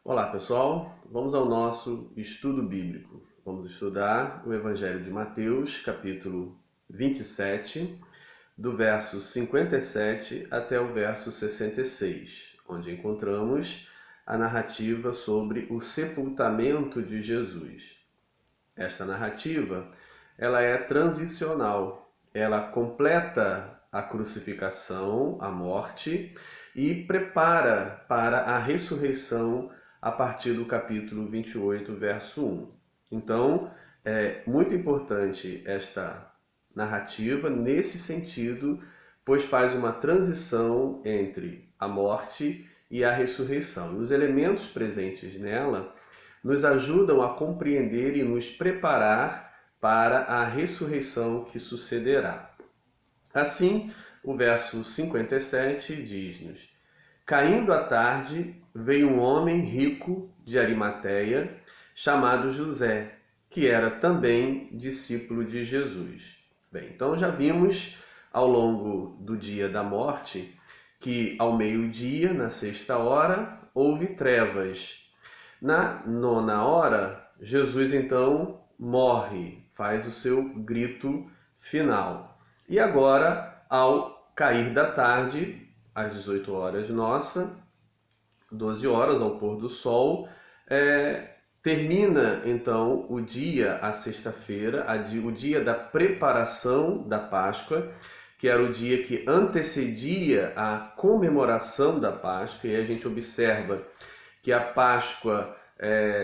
Olá pessoal, vamos ao nosso estudo bíblico. Vamos estudar o Evangelho de Mateus, capítulo 27, do verso 57 até o verso 66, onde encontramos a narrativa sobre o sepultamento de Jesus. Esta narrativa, ela é transicional, ela completa a crucificação, a morte e prepara para a ressurreição a partir do capítulo 28, verso 1. Então, é muito importante esta narrativa nesse sentido, pois faz uma transição entre a morte e a ressurreição. E os elementos presentes nela nos ajudam a compreender e nos preparar para a ressurreição que sucederá. Assim, o verso 57 diz-nos: Caindo a tarde, veio um homem rico de Arimateia, chamado José, que era também discípulo de Jesus. Bem, então já vimos ao longo do dia da morte que ao meio-dia, na sexta hora, houve trevas. Na nona hora, Jesus então morre, faz o seu grito final. E agora, ao cair da tarde, às 18 horas nossa, 12 horas ao pôr do sol, termina então o dia, a sexta-feira, o dia da preparação da Páscoa, que era o dia que antecedia a comemoração da Páscoa, e a gente observa que a Páscoa,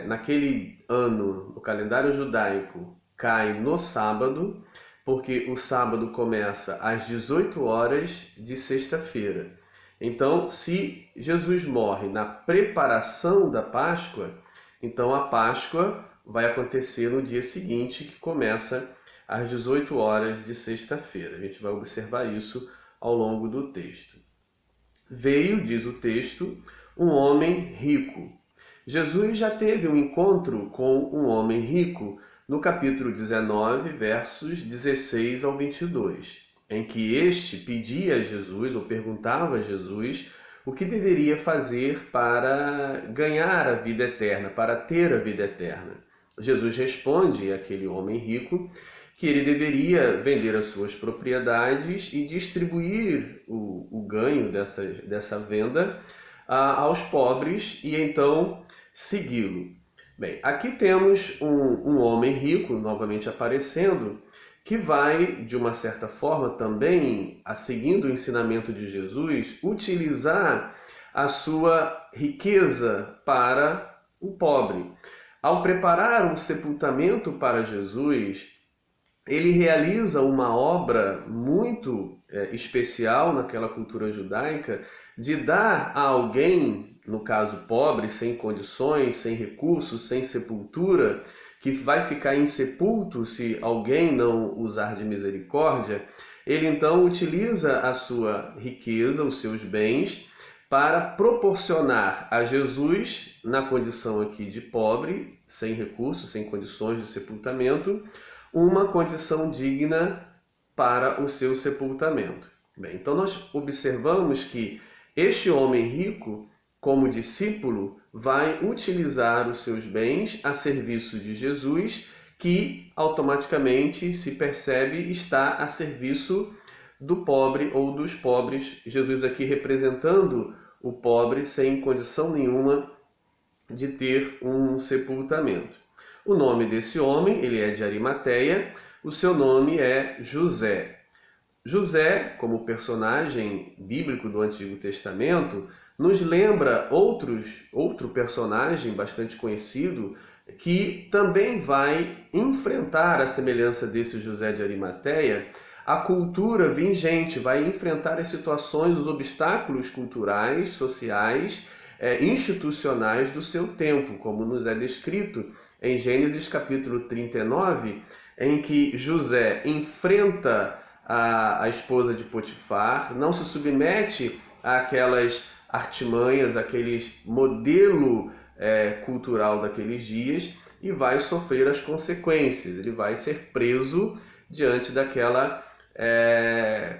naquele ano, no calendário judaico, cai no sábado, porque o sábado começa às 18 horas de sexta-feira. Então, se Jesus morre na preparação da Páscoa, então a Páscoa vai acontecer no dia seguinte, que começa às 18 horas de sexta-feira. A gente vai observar isso ao longo do texto. Veio, diz o texto, um homem rico. Jesus já teve um encontro com um homem rico no capítulo 19, versos 16 ao 22, em que este pedia a Jesus, ou perguntava a Jesus, o que deveria fazer para ganhar a vida eterna, para ter a vida eterna. Jesus responde àquele homem rico que ele deveria vender as suas propriedades e distribuir o ganho dessa venda aos pobres e então segui-lo. Bem, aqui temos um homem rico, novamente aparecendo, que vai, de uma certa forma também, seguindo o ensinamento de Jesus, utilizar a sua riqueza para o pobre. Ao preparar um sepultamento para Jesus, ele realiza uma obra muito especial naquela cultura judaica de dar a alguém, no caso pobre, sem condições, sem recursos, sem sepultura, que vai ficar insepulto se alguém não usar de misericórdia. Ele então utiliza a sua riqueza, os seus bens, para proporcionar a Jesus, na condição aqui de pobre, sem recursos, sem condições de sepultamento, uma condição digna para o seu sepultamento. Bem, então nós observamos que este homem rico, como discípulo, vai utilizar os seus bens a serviço de Jesus, que automaticamente se percebe está a serviço do pobre ou dos pobres. Jesus aqui representando o pobre sem condição nenhuma de ter um sepultamento. O nome desse homem, ele é de Arimateia, o seu nome é José. José, como personagem bíblico do Antigo Testamento, nos lembra outro personagem bastante conhecido que também vai enfrentar, a semelhança desse José de Arimateia, a cultura vingente, vai enfrentar as situações, os obstáculos culturais, sociais, institucionais do seu tempo, como nos é descrito em Gênesis capítulo 39, em que José enfrenta a esposa de Potifar, não se submete àquelas artimanhas, aqueles modelo cultural daqueles dias e vai sofrer as consequências. Ele vai ser preso diante daquela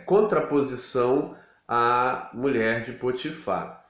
contraposição à mulher de Potifar.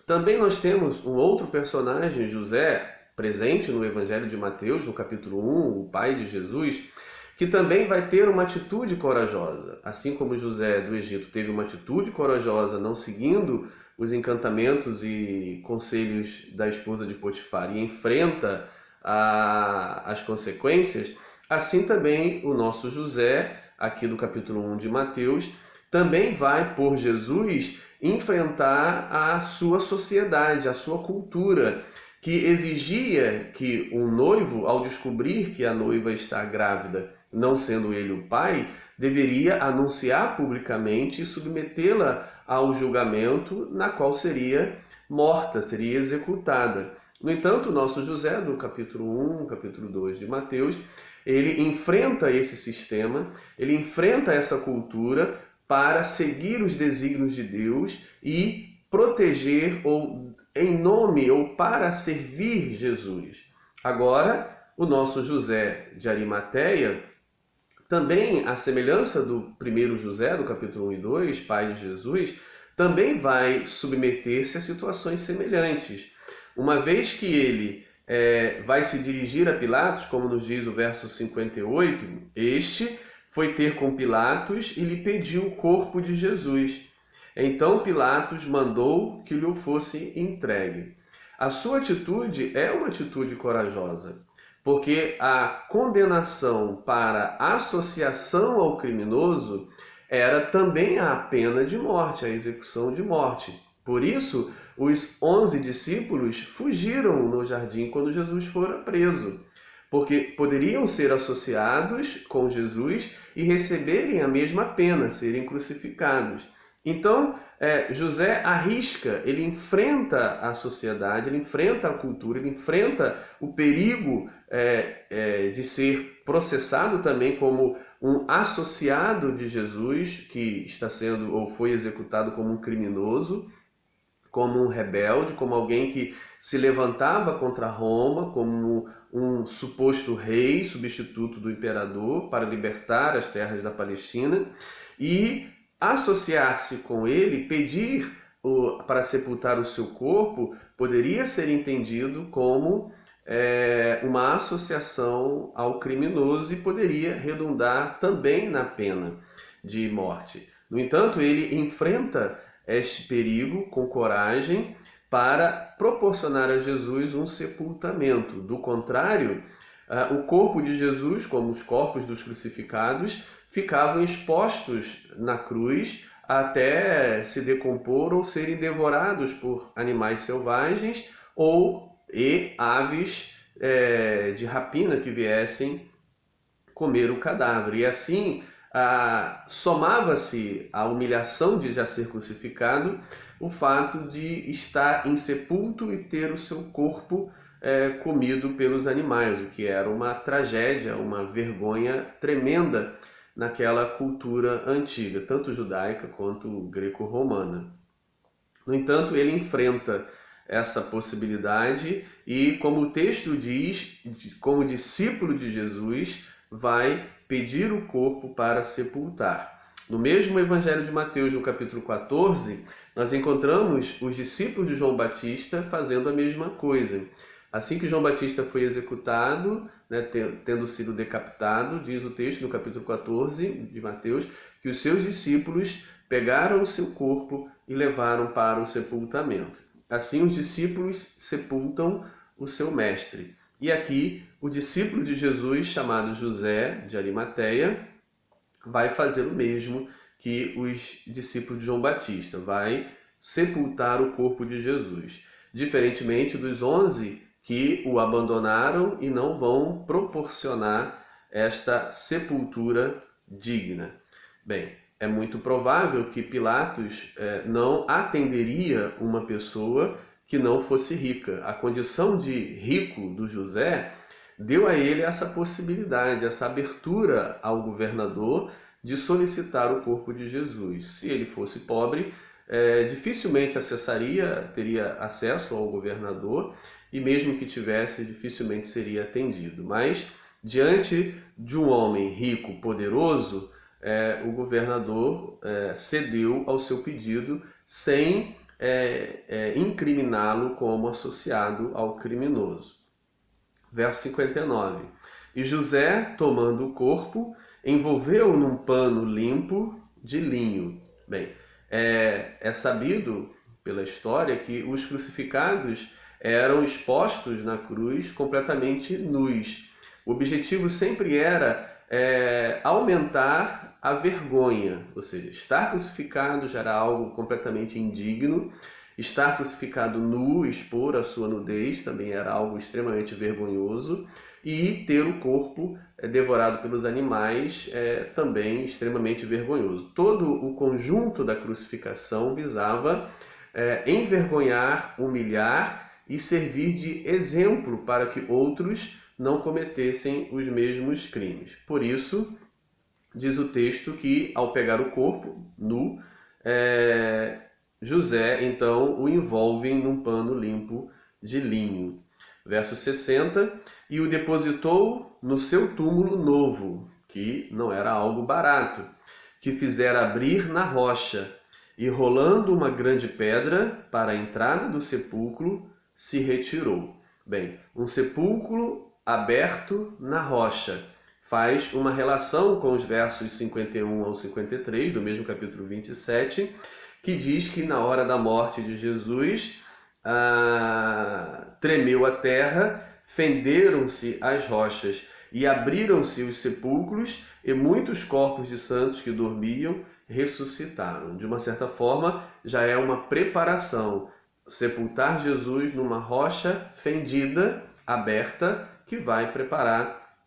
Também nós temos um outro personagem, José, presente no Evangelho de Mateus, no capítulo 1, o pai de Jesus, que também vai ter uma atitude corajosa. Assim como José do Egito teve uma atitude corajosa, não seguindo os encantamentos e conselhos da esposa de Potifar e enfrenta as consequências, assim também o nosso José, aqui do capítulo 1 de Mateus, também vai, por Jesus, enfrentar a sua sociedade, a sua cultura, que exigia que um noivo, ao descobrir que a noiva está grávida, não sendo ele o pai, deveria anunciar publicamente e submetê-la ao julgamento, na qual seria morta, seria executada. No entanto, o nosso José, do capítulo 1, capítulo 2 de Mateus, ele enfrenta esse sistema, ele enfrenta essa cultura para seguir os desígnios de Deus e proteger ou em nome ou para servir Jesus. Agora, o nosso José de Arimateia, também à semelhança do primeiro José, do capítulo 1 e 2, pai de Jesus, também vai submeter-se a situações semelhantes. Uma vez que ele vai se dirigir a Pilatos, como nos diz o verso 58, este foi ter com Pilatos e lhe pediu o corpo de Jesus. Então Pilatos mandou que lhe fosse entregue. A sua atitude é uma atitude corajosa, porque a condenação para associação ao criminoso era também a pena de morte, a execução de morte. Por isso, os 11 discípulos fugiram no jardim quando Jesus fora preso, porque poderiam ser associados com Jesus e receberem a mesma pena, serem crucificados. Então, José arrisca, ele enfrenta a sociedade, ele enfrenta a cultura, ele enfrenta o perigo de ser processado também como um associado de Jesus, que está sendo ou foi executado como um criminoso, como um rebelde, como alguém que se levantava contra Roma, como um suposto rei, substituto do imperador, para libertar as terras da Palestina, e associar-se com ele, pedir para sepultar o seu corpo, poderia ser entendido como uma associação ao criminoso e poderia redundar também na pena de morte. No entanto, ele enfrenta este perigo com coragem para proporcionar a Jesus um sepultamento. Do contrário, o corpo de Jesus, como os corpos dos crucificados, ficavam expostos na cruz até se decompor ou serem devorados por animais selvagens ou aves de rapina que viessem comer o cadáver. E assim somava-se à humilhação de já ser crucificado o fato de estar insepulto e ter o seu corpo comido pelos animais, o que era uma tragédia, uma vergonha tremenda naquela cultura antiga, tanto judaica quanto greco-romana. No entanto, ele enfrenta essa possibilidade e, como o texto diz, como discípulo de Jesus, vai pedir o corpo para sepultar. No mesmo Evangelho de Mateus, no capítulo 14, nós encontramos os discípulos de João Batista fazendo a mesma coisa. Assim que João Batista foi executado, tendo sido decapitado, diz o texto no capítulo 14 de Mateus, que os seus discípulos pegaram o seu corpo e levaram para o sepultamento. Assim os discípulos sepultam o seu mestre. E aqui o discípulo de Jesus, chamado José de Arimateia, vai fazer o mesmo que os discípulos de João Batista, vai sepultar o corpo de Jesus. Diferentemente dos 11 que o abandonaram e não vão proporcionar esta sepultura digna. Bem, é muito provável que Pilatos não atenderia uma pessoa que não fosse rica. A condição de rico do José deu a ele essa possibilidade, essa abertura ao governador de solicitar o corpo de Jesus. Se ele fosse pobre, dificilmente teria acesso ao governador, e mesmo que tivesse, dificilmente seria atendido. Mas, diante de um homem rico, poderoso, o governador cedeu ao seu pedido sem incriminá-lo como associado ao criminoso. Verso 59. E José, tomando o corpo, envolveu-o num pano limpo de linho. Bem, é sabido pela história que os crucificados eram expostos na cruz completamente nus. O objetivo sempre era aumentar a vergonha, ou seja, estar crucificado já era algo completamente indigno, estar crucificado nu, expor a sua nudez, também era algo extremamente vergonhoso, e ter o corpo devorado pelos animais também extremamente vergonhoso. Todo o conjunto da crucificação visava envergonhar, humilhar e servir de exemplo para que outros não cometessem os mesmos crimes. Por isso, diz o texto que ao pegar o corpo nu, José então o envolve num pano limpo de linho. Verso 60, e o depositou no seu túmulo novo, que não era algo barato, que fizera abrir na rocha, e rolando uma grande pedra para a entrada do sepulcro, se retirou. Bem, um sepulcro aberto na rocha faz uma relação com os versos 51 ao 53 do mesmo capítulo 27, que diz que na hora da morte de Jesus tremeu a terra, fenderam-se as rochas e abriram-se os sepulcros, e muitos corpos de santos que dormiam ressuscitaram. De uma certa forma, já é uma preparação sepultar Jesus numa rocha fendida, aberta, que vai preparar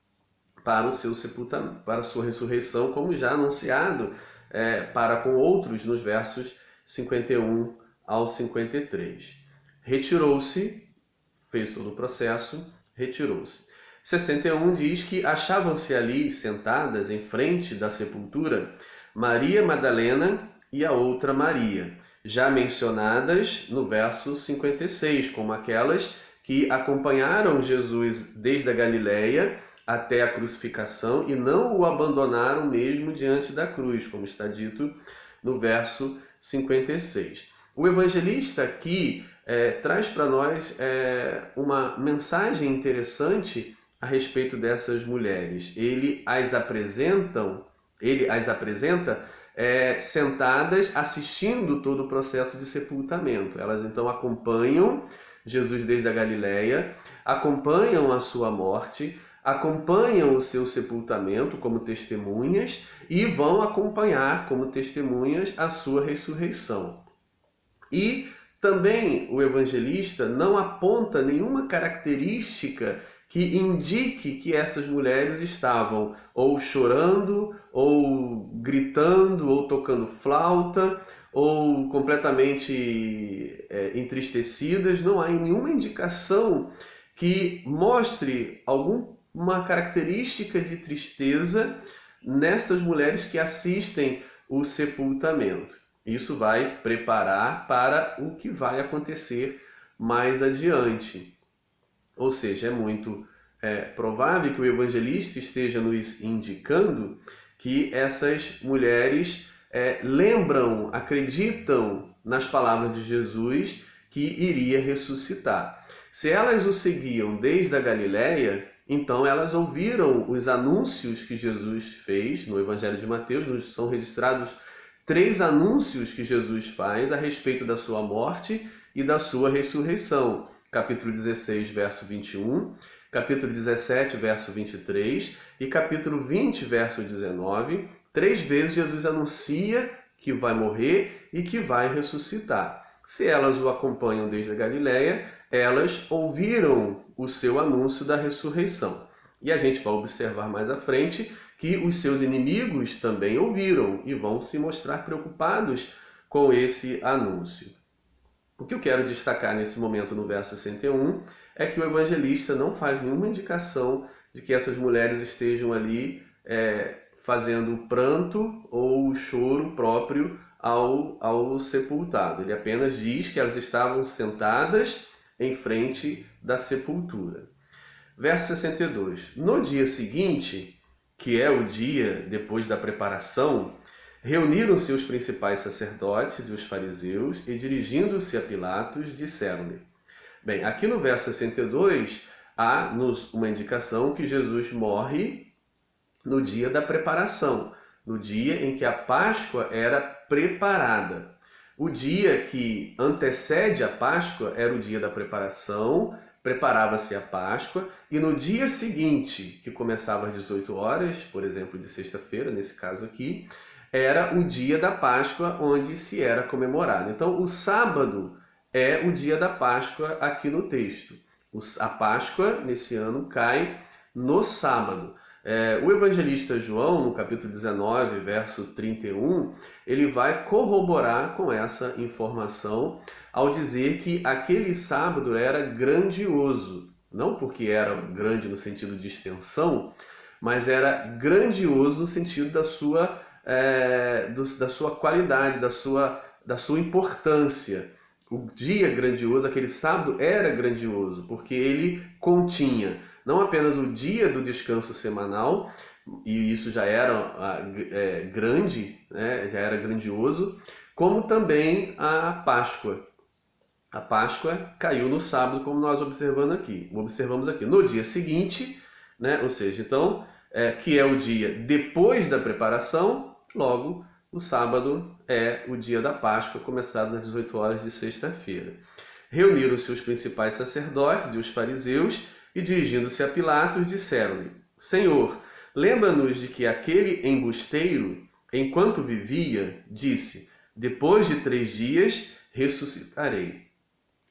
para o seu sepultamento, para a sua ressurreição, como já anunciado para com outros nos versos 51 ao 53. Retirou-se, fez todo o processo, retirou-se. 61 diz que achavam-se ali sentadas em frente da sepultura Maria Madalena e a outra Maria, já mencionadas no verso 56, como aquelas que acompanharam Jesus desde a Galileia até a crucificação e não o abandonaram mesmo diante da cruz, como está dito no verso 56. O evangelista aqui traz para nós uma mensagem interessante a respeito dessas mulheres. Ele as apresenta sentadas assistindo todo o processo de sepultamento. Elas então acompanham Jesus desde a Galileia, acompanham a sua morte, acompanham o seu sepultamento como testemunhas e vão acompanhar como testemunhas a sua ressurreição. E também o evangelista não aponta nenhuma característica que indique que essas mulheres estavam ou chorando, ou gritando, ou tocando flauta, ou completamente entristecidas. Não há nenhuma indicação que mostre alguma característica de tristeza nessas mulheres que assistem o sepultamento. Isso vai preparar para o que vai acontecer mais adiante. Ou seja, é muito provável que o evangelista esteja nos indicando que essas mulheres lembram, acreditam nas palavras de Jesus que iria ressuscitar. Se elas o seguiam desde a Galileia, então elas ouviram os anúncios que Jesus fez no Evangelho de Mateus. Nos são registrados 3 anúncios que Jesus faz a respeito da sua morte e da sua ressurreição. Capítulo 16, verso 21, capítulo 17, verso 23 e capítulo 20, verso 19. 3 vezes Jesus anuncia que vai morrer e que vai ressuscitar. Se elas o acompanham desde a Galileia, elas ouviram o seu anúncio da ressurreição. E a gente vai observar mais à frente que os seus inimigos também ouviram e vão se mostrar preocupados com esse anúncio. O que eu quero destacar nesse momento no verso 61 é que o evangelista não faz nenhuma indicação de que essas mulheres estejam ali fazendo pranto ou choro próprio ao sepultado. Ele apenas diz que elas estavam sentadas em frente da sepultura. Verso 62. No dia seguinte, que é o dia depois da preparação, Reuniram-se os principais sacerdotes e os fariseus e, dirigindo-se a Pilatos, disseram-lhe. Bem, aqui no verso 62, há-nos uma indicação que Jesus morre no dia da preparação, no dia em que a Páscoa era preparada. O dia que antecede a Páscoa era o dia da preparação, preparava-se a Páscoa, e no dia seguinte, que começava às 18 horas, por exemplo, de sexta-feira, nesse caso aqui, era o dia da Páscoa, onde se era comemorado. Então, o sábado é o dia da Páscoa aqui no texto. A Páscoa, nesse ano, cai no sábado. O evangelista João, no capítulo 19, verso 31, ele vai corroborar com essa informação ao dizer que aquele sábado era grandioso. Não porque era grande no sentido de extensão, mas era grandioso no sentido da sua qualidade, da sua importância. O dia grandioso, aquele sábado, era grandioso, porque ele continha não apenas o dia do descanso semanal, e isso já era grande, né, já era grandioso, como também a Páscoa. A Páscoa caiu no sábado, como nós observamos aqui. No dia seguinte, né, ou seja, então, que é o dia depois da preparação, logo o sábado é o dia da Páscoa, começado nas 18 horas de sexta-feira. Reuniram-se os principais sacerdotes e os fariseus e, dirigindo-se a Pilatos, disseram-lhe: Senhor, lembra-nos de que aquele embusteiro, enquanto vivia, disse: depois de 3 dias ressuscitarei.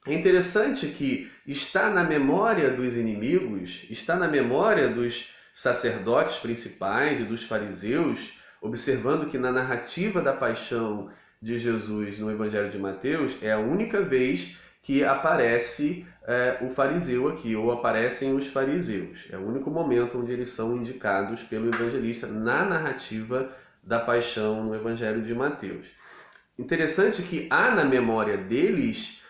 É interessante que está na memória dos inimigos, está na memória dos sacerdotes principais e dos fariseus, observando que na narrativa da paixão de Jesus no Evangelho de Mateus é a única vez que aparece o fariseu aqui, ou aparecem os fariseus. É o único momento onde eles são indicados pelo evangelista na narrativa da paixão no Evangelho de Mateus. Interessante que há na memória deles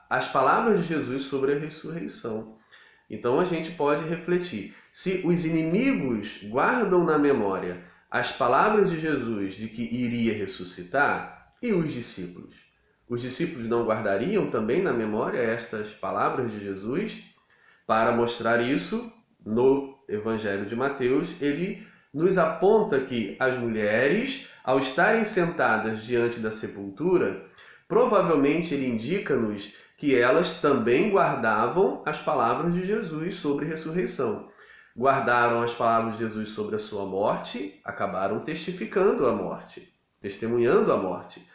as palavras de Jesus sobre a ressurreição. Então a gente pode refletir. Se os inimigos guardam na memória as palavras de Jesus de que iria ressuscitar, e os discípulos? Os discípulos não guardariam também na memória estas palavras de Jesus? Para mostrar isso, no Evangelho de Mateus, ele nos aponta que as mulheres, ao estarem sentadas diante da sepultura, provavelmente ele indica-nos que elas também guardavam as palavras de Jesus sobre ressurreição. Guardaram as palavras de Jesus sobre a sua morte, acabaram testificando a morte, testemunhando a morte.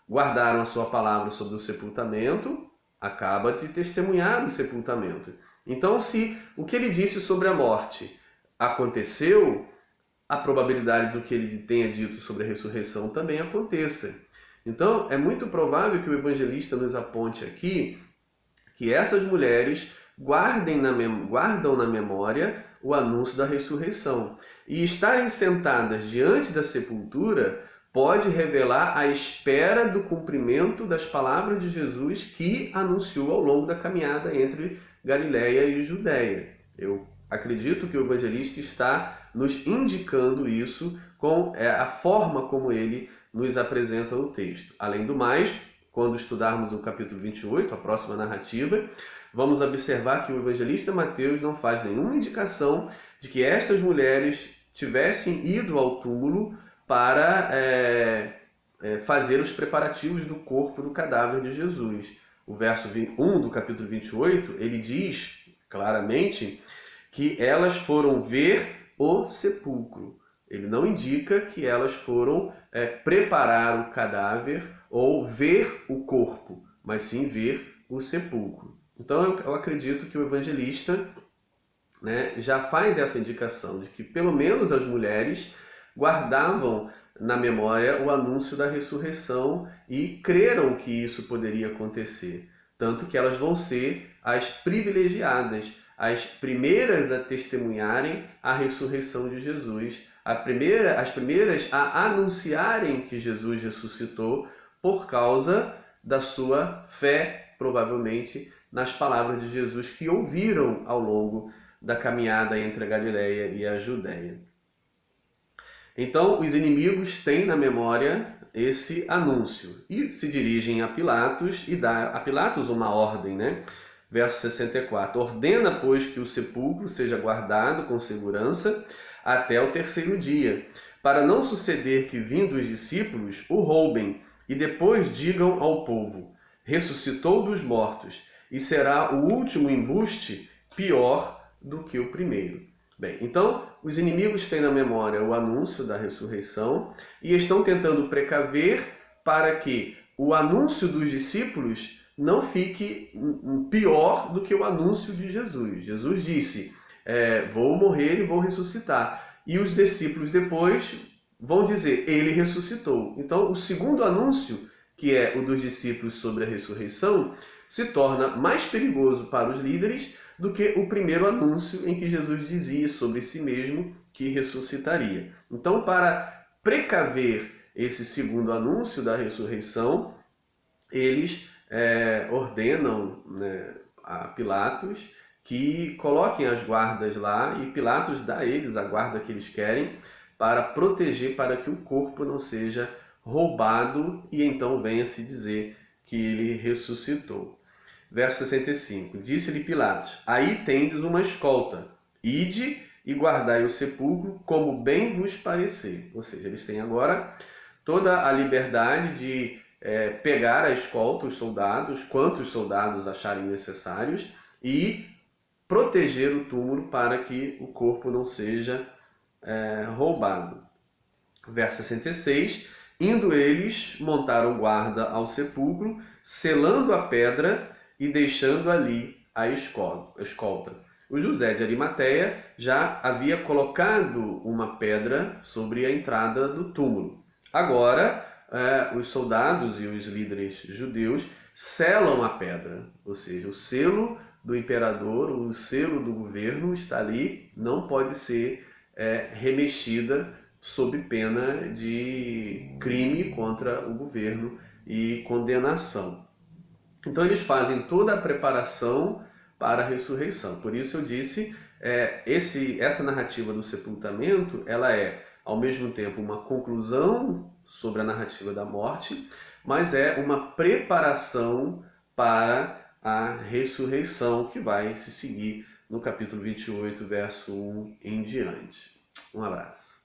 Guardaram a sua palavra sobre o sepultamento, acaba de testemunhar o sepultamento. Então, se o que ele disse sobre a morte aconteceu, a probabilidade do que ele tenha dito sobre a ressurreição também aconteça. Então, é muito provável que o evangelista nos aponte aqui que essas mulheres guardam na memória o anúncio da ressurreição. E estarem sentadas diante da sepultura pode revelar a espera do cumprimento das palavras de Jesus que anunciou ao longo da caminhada entre Galiléia e Judéia. Eu acredito que o evangelista está nos indicando isso com a forma como ele nos apresenta o texto. Além do mais, quando estudarmos o capítulo 28, a próxima narrativa, vamos observar que o evangelista Mateus não faz nenhuma indicação de que estas mulheres tivessem ido ao túmulo para fazer os preparativos do corpo do cadáver de Jesus. O verso 1 do capítulo 28, ele diz claramente que elas foram ver o sepulcro. Ele não indica que elas foram preparar o cadáver ou ver o corpo, mas sim ver o sepulcro. Então eu acredito que o evangelista, né, já faz essa indicação de que pelo menos as mulheres guardavam na memória o anúncio da ressurreição e creram que isso poderia acontecer. Tanto que elas vão ser as privilegiadas, as primeiras a testemunharem a ressurreição de Jesus, as primeiras a anunciarem que Jesus ressuscitou por causa da sua fé, provavelmente, nas palavras de Jesus que ouviram ao longo da caminhada entre a Galiléia e a Judéia. Então, os inimigos têm na memória esse anúncio e se dirigem a Pilatos e dá a Pilatos uma ordem, né? Verso 64. Ordena, pois, que o sepulcro seja guardado com segurança até o terceiro dia, para não suceder que, vindo os discípulos, o roubem e depois digam ao povo: ressuscitou dos mortos, e será o último embuste pior do que o primeiro. Bem, então, os inimigos têm na memória o anúncio da ressurreição e estão tentando precaver para que o anúncio dos discípulos não fique pior do que o anúncio de Jesus. Jesus disse, vou morrer e vou ressuscitar. E os discípulos depois vão dizer, ele ressuscitou. Então, o segundo anúncio, que é o dos discípulos sobre a ressurreição, se torna mais perigoso para os líderes do que o primeiro anúncio em que Jesus dizia sobre si mesmo que ressuscitaria. Então, para precaver esse segundo anúncio da ressurreição, eles ordenam, né, a Pilatos que coloquem as guardas lá e Pilatos dá a eles a guarda que eles querem para proteger, para que o corpo não seja roubado e então venha se dizer que ele ressuscitou. Verso 65. Disse-lhe Pilatos, aí tendes uma escolta, ide e guardai o sepulcro como bem vos parecer. Ou seja, eles têm agora toda a liberdade de pegar a escolta, os soldados, quantos soldados acharem necessários, e proteger o túmulo para que o corpo não seja roubado. Verso 66. Indo eles, montaram guarda ao sepulcro, selando a pedra e deixando ali a escolta. O José de Arimateia já havia colocado uma pedra sobre a entrada do túmulo. Agora, os soldados e os líderes judeus selam a pedra, ou seja, o selo do imperador, o selo do governo está ali, não pode ser remexida sob pena de crime contra o governo e condenação. Então eles fazem toda a preparação para a ressurreição. Por isso eu disse, essa narrativa do sepultamento, ela é ao mesmo tempo uma conclusão sobre a narrativa da morte, mas é uma preparação para a ressurreição que vai se seguir no capítulo 28, verso 1 em diante. Um abraço.